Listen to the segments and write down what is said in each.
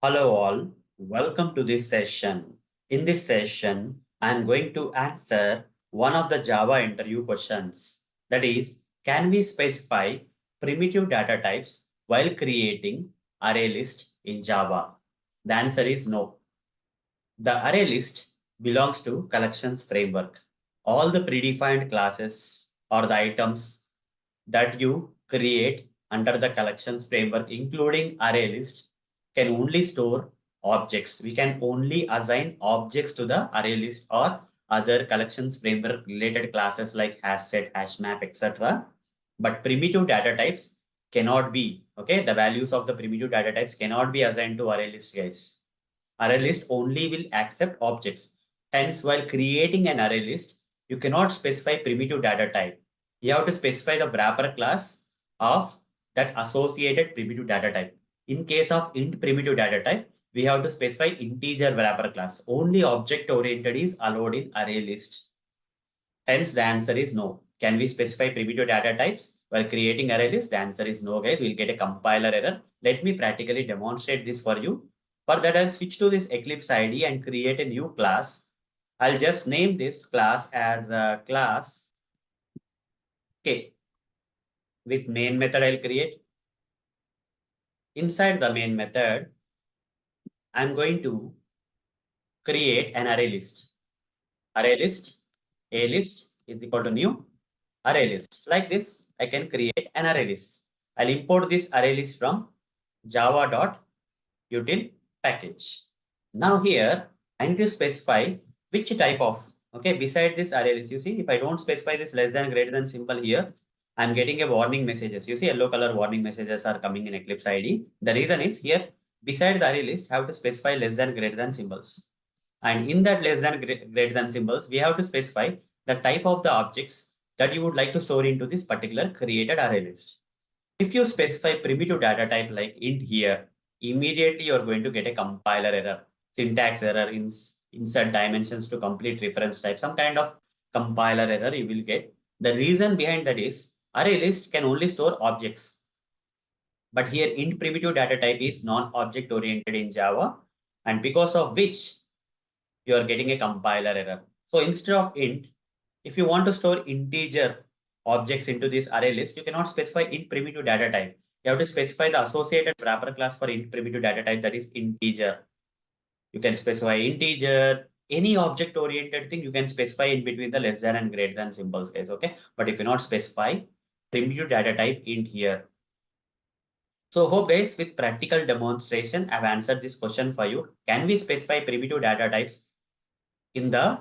Hello all, welcome to this session. In this session, I am going to answer one of the Java interview questions. That is, can we specify primitive data types while creating array list in Java? The answer is no. The array list belongs to collections framework. All the predefined classes or the items that you create under the collections framework, including array list, can only store objects. We can only assign objects to the array list or other collections framework related classes like hash set, hash map, etc. But primitive data types cannot be, okay? The values of the primitive data types cannot be assigned to array list, guys. Array list only will accept objects. Hence, while creating an array list, you cannot specify primitive data type. You have to specify the wrapper class of that associated primitive data type. In case of int primitive data type, we have to specify integer wrapper class. Only object oriented is allowed in array list. Hence, the answer is no. Can we specify primitive data types while creating array list? The answer is no, guys. We'll get a compiler error. Let me practically demonstrate this for you. For that, I'll switch to this Eclipse IDE and create a new class. I'll just name this class as a class K. With main method, I'll create. Inside the main method, I'm going to create an array list. Array list, a list is equal to new array list. Like this, I can create an array list. I'll import this array list from java.util package. Now here, I need to specify which type of, okay, beside this array list, you see, if I don't specify this less than greater than symbol here, I'm getting a warning messages. You see, yellow color warning messages are coming in Eclipse IDE. The reason is here, beside the array list, have to specify less than greater than symbols. And in that less than greater than symbols, we have to specify the type of the objects that you would like to store into this particular created array list. If you specify primitive data type like int here, immediately you're going to get a compiler error, syntax error, insert dimensions to complete reference type, some kind of compiler error you will get. The reason behind that is array list can only store objects. But here int primitive data type is non-object oriented in Java, and because of which you are getting a compiler error. So instead of int, if you want to store integer objects into this array list, you cannot specify int primitive data type. You have to specify the associated wrapper class for int primitive data type, that is integer. You can specify integer, any object oriented thing you can specify in between the less than and greater than symbols, guys. Okay, but you cannot specify primitive data type int here. So hope guys, with practical demonstration, I've answered this question for you. Can we specify primitive data types in the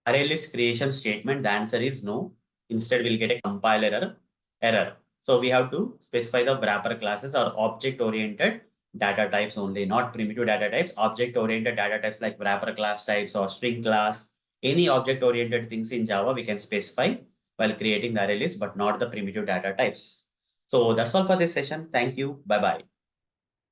array list creation statement? The answer is no. Instead, we'll get a compiler error. So we have to specify the wrapper classes or object-oriented data types only, not primitive data types. Object-oriented data types like wrapper class types or string class, any object-oriented things in Java we can specify while creating the array list, but not the primitive data types. So that's all for this session. Thank you. Bye-bye.